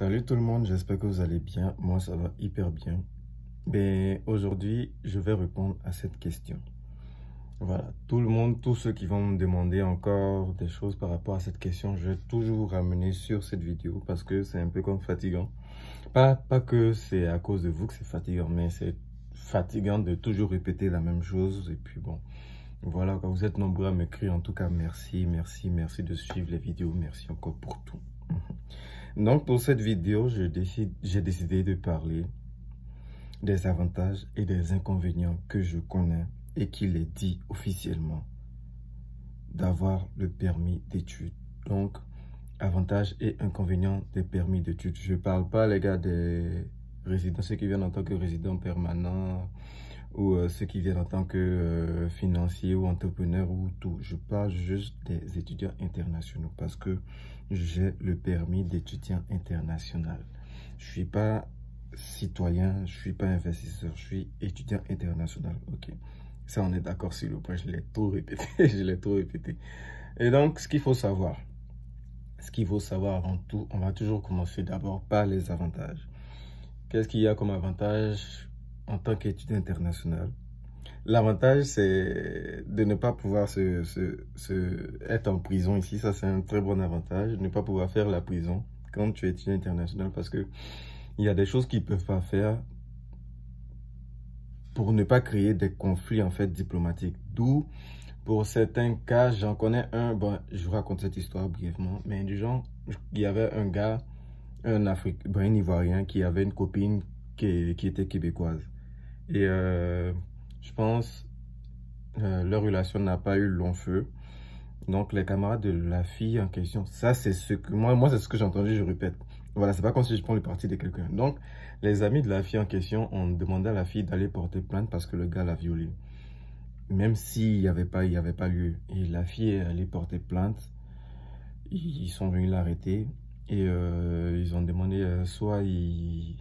Salut tout le monde, j'espère que vous allez bien. Moi, ça va hyper bien. Mais aujourd'hui, je vais répondre à cette question. Voilà, tout le monde, tous ceux qui vont me demander encore des choses par rapport à cette question, je vais toujours vous ramener sur cette vidéo parce que c'est un peu comme fatigant. Pas que c'est à cause de vous que c'est fatigant, mais c'est fatigant de toujours répéter la même chose. Et puis bon, voilà, quand vous êtes nombreux à m'écrire, en tout cas, merci de suivre les vidéos. Merci encore pour tout. Donc, pour cette vidéo, j'ai décidé de parler des avantages et des inconvénients que je connais et qu'il est dit officiellement d'avoir le permis d'études. Donc, avantages et inconvénients des permis d'études. Je ne parle pas, les gars, des résidents, ceux qui viennent en tant que résidents permanents ou ceux qui viennent en tant que financiers ou entrepreneurs ou tout. Je parle juste des étudiants internationaux parce que j'ai le permis d'étudiant international. Je ne suis pas citoyen, je ne suis pas investisseur, je suis étudiant international. Ok, ça on est d'accord sur le point, je l'ai trop répété, je l'ai trop répété. Et donc, ce qu'il faut savoir avant tout, on va toujours commencer d'abord par les avantages. Qu'est-ce qu'il y a comme avantage en tant qu'étudiant international? L'avantage, c'est de ne pas pouvoir être en prison ici. Ça, c'est un très bon avantage. Ne pas pouvoir faire la prison quand tu es étudiant international parce que il y a des choses qu'ils ne peuvent pas faire pour ne pas créer des conflits, en fait, diplomatiques. D'où, pour certains cas, j'en connais un, bon, je vous raconte cette histoire brièvement, mais du genre, il y avait un gars, un Ivoirien qui avait une copine qui était québécoise. Et je pense leur relation n'a pas eu long feu. Donc les camarades de la fille en question, ça c'est ce que moi c'est ce que j'ai entendu, je répète. Voilà, c'est pas comme si je prends le parti de quelqu'un. Donc les amis de la fille en question ont demandé à la fille d'aller porter plainte parce que le gars l'a violée. Même s'il n'y avait pas lieu. Et la fille est allée porter plainte. Ils sont venus l'arrêter et ils ont demandé soit il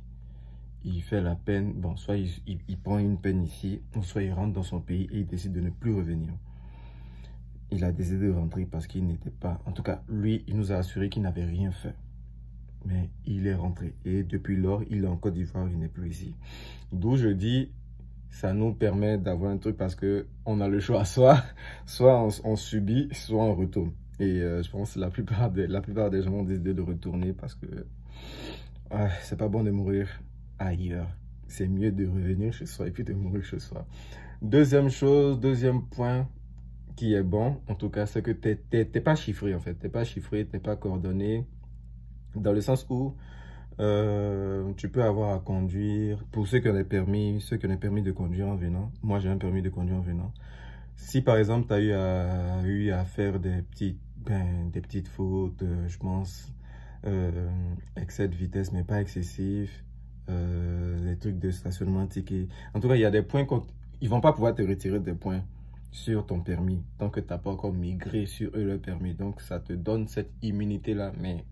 fait la peine, bon, soit il prend une peine ici, ou soit il rentre dans son pays et il décide de ne plus revenir. Il a décidé de rentrer parce qu'il n'était pas, en tout cas, lui, il nous a assuré qu'il n'avait rien fait. Mais il est rentré. Et depuis lors, il est en Côte d'Ivoire, il n'est plus ici. D'où je dis, ça nous permet d'avoir un truc parce qu'on a le choix. Soit on subit, soit on retourne. Et je pense que la plupart des gens ont décidé de retourner parce que c'est pas bon de mourir ailleurs. C'est mieux de revenir chez soi et puis de mourir chez soi. Deuxième point qui est bon, en tout cas, c'est que t'es pas chiffré en fait. T'es pas chiffré, t'es pas coordonné. Dans le sens où tu peux avoir à conduire, pour ceux qui ont des permis, de conduire en venant. Moi, j'ai un permis de conduire en venant. Si par exemple, tu as eu à faire des petites fautes, je pense, excès de vitesse, mais pas excessif, les trucs de stationnement, ticket. En tout cas, il y a des points ils vont pas pouvoir te retirer des points sur ton permis tant que tu n'as pas encore migré sur eux le permis. Donc, ça te donne cette immunité-là. Mais,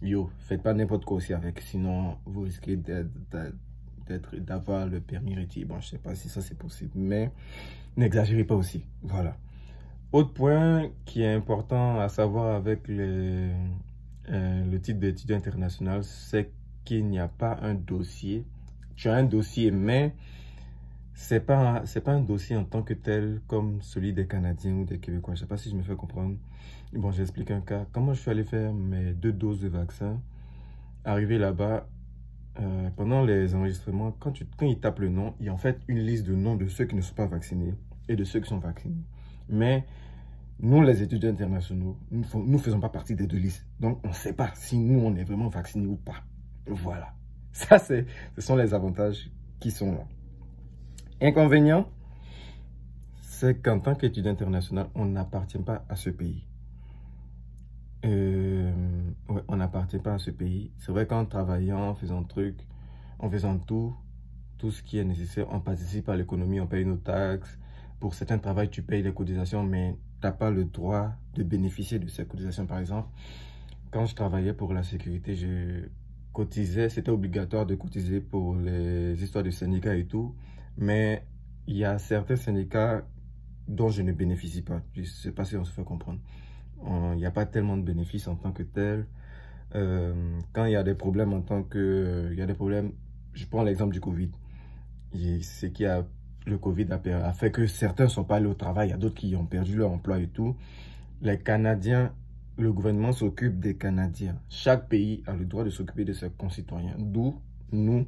yo, faites pas n'importe quoi aussi avec, sinon vous risquez d'avoir le permis retiré. Bon, je sais pas si ça c'est possible, mais n'exagérez pas aussi. Voilà. Autre point qui est important à savoir avec le titre d'étudiant international, c'est qu'il n'y a pas un dossier. Tu as un dossier, mais c'est pas un dossier en tant que tel comme celui des Canadiens ou des Québécois. Je sais pas si je me fais comprendre. Bon, j'explique un cas. Quand moi je suis allé faire mes 2 doses de vaccin, arrivé là-bas, pendant les enregistrements, quand ils tapent le nom, il y a en fait une liste de noms de ceux qui ne sont pas vaccinés et de ceux qui sont vaccinés. Mais nous, les étudiants internationaux, nous ne faisons pas partie des 2 listes. Donc, on ne sait pas si nous, on est vraiment vaccinés ou pas. Voilà. Ça, ce sont les avantages qui sont là. Inconvénient, c'est qu'en tant qu'étudiant international, on n'appartient pas à ce pays. Ouais, on n'appartient pas à ce pays. C'est vrai qu'en travaillant, en faisant tout ce qui est nécessaire, on participe à l'économie, on paye nos taxes. Pour certains travails, tu payes les cotisations, mais tu n'as pas le droit de bénéficier de ces cotisations. Par exemple, quand je travaillais pour la sécurité, je cotisais, c'était obligatoire de cotiser pour les histoires de syndicats et tout. Mais il y a certains syndicats dont je ne bénéficie pas. Je ne sais pas si on se fait comprendre. Il n'y a pas tellement de bénéfices en tant que tel. quand il y a des problèmes en tant que... il y a des problèmes, je prends l'exemple du Covid. C'est qu'il y a... Le Covid a fait que certains ne sont pas allés au travail, il y a d'autres qui ont perdu leur emploi et tout. Les Canadiens, le gouvernement s'occupe des Canadiens. Chaque pays a le droit de s'occuper de ses concitoyens. D'où nous,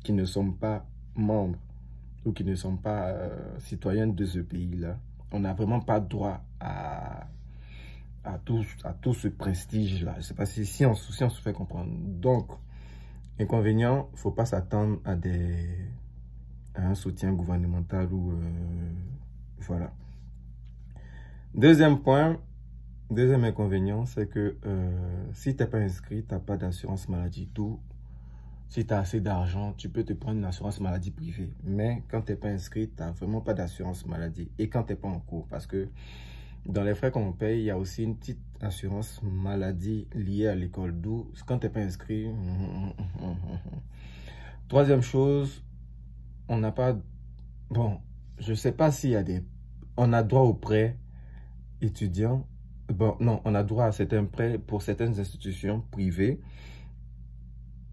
qui ne sommes pas membres ou qui ne sommes pas citoyens de ce pays-là, on n'a vraiment pas droit à tout ce prestige-là. Je ne sais pas si on se fait comprendre. Donc, inconvénient, il ne faut pas s'attendre à un soutien gouvernemental ou voilà. Deuxième point, deuxième inconvénient, c'est que si tu n'es pas inscrit, tu n'as pas d'assurance maladie. Tout, si tu as assez d'argent, tu peux te prendre une assurance maladie privée. Mais quand tu n'es pas inscrit, tu n'as vraiment pas d'assurance maladie. Et quand tu n'es pas en cours, parce que dans les frais qu'on paye, il y a aussi une petite assurance maladie liée à l'école. D'où, quand tu n'es pas inscrit... Troisième chose, on n'a pas... Bon, je ne sais pas s'il y a des... On a droit aux prêts étudiants. Bon, non, on a droit à certains prêts pour certaines institutions privées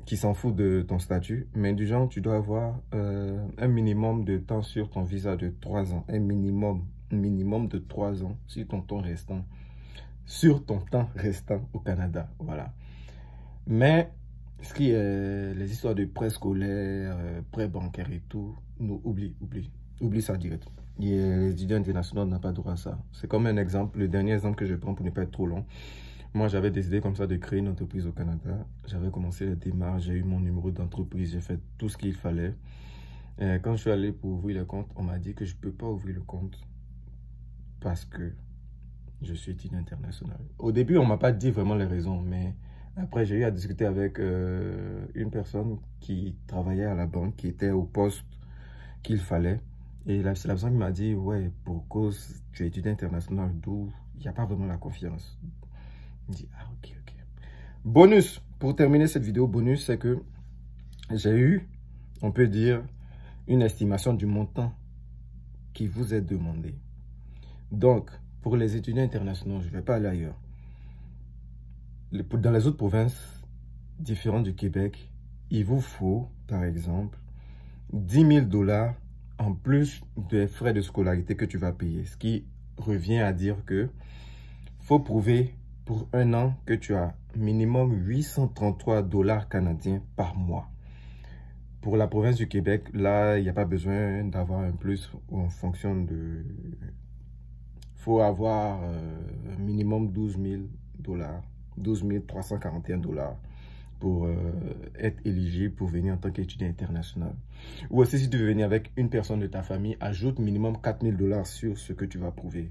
qui s'en foutent de ton statut. Mais du genre, tu dois avoir un minimum de temps sur ton visa de 3 ans. Un minimum de 3 ans sur ton temps restant. Sur ton temps restant au Canada. Voilà. Mais... ce qui est les histoires de prêts scolaires, prêts bancaires et tout, nous oublie ça direct. Les étudiants internationaux n'ont pas droit à ça. C'est comme un exemple, le dernier exemple que je prends pour ne pas être trop long. Moi, j'avais décidé comme ça de créer une entreprise au Canada. J'avais commencé les démarches, j'ai eu mon numéro d'entreprise, j'ai fait tout ce qu'il fallait. Et quand je suis allé pour ouvrir le compte, on m'a dit que je ne peux pas ouvrir le compte parce que je suis étudiant international. Au début, on ne m'a pas dit vraiment les raisons, mais... après, j'ai eu à discuter avec une personne qui travaillait à la banque, qui était au poste qu'il fallait. Et c'est la personne qui m'a dit, ouais, pour cause tu es étudiant international, d'où il n'y a pas vraiment la confiance. Je dis, ah, ok. Bonus, pour terminer cette vidéo, bonus, c'est que j'ai eu, on peut dire, une estimation du montant qui vous est demandé. Donc, pour les étudiants internationaux, je ne vais pas aller ailleurs. Dans les autres provinces différentes du Québec, il vous faut, par exemple, 10 000 $ en plus des frais de scolarité que tu vas payer. Ce qui revient à dire que faut prouver pour 1 an que tu as minimum 833 $ canadiens par mois. Pour la province du Québec, là, il n'y a pas besoin d'avoir un plus en fonction de... faut avoir minimum 12 000 $. 12 341 $ pour être éligible pour venir en tant qu'étudiant international. Ou aussi, si tu veux venir avec une personne de ta famille, ajoute minimum 4 000 $ sur ce que tu vas prouver,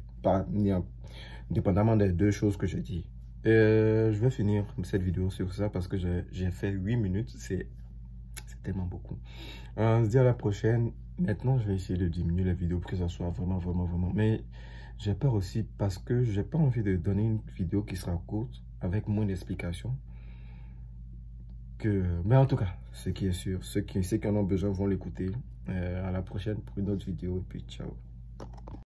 dépendamment des deux choses que je dis. Je vais finir cette vidéo sur ça parce que j'ai fait 8 minutes, c'est tellement beaucoup. On se dit à la prochaine. Maintenant, je vais essayer de diminuer la vidéo pour que ça soit vraiment. Mais j'ai peur aussi parce que j'ai pas envie de donner une vidéo qui sera courte avec moins d'explications. Mais en tout cas, ce qui est sûr, ceux qui en ont besoin vont l'écouter. À la prochaine pour une autre vidéo et puis ciao.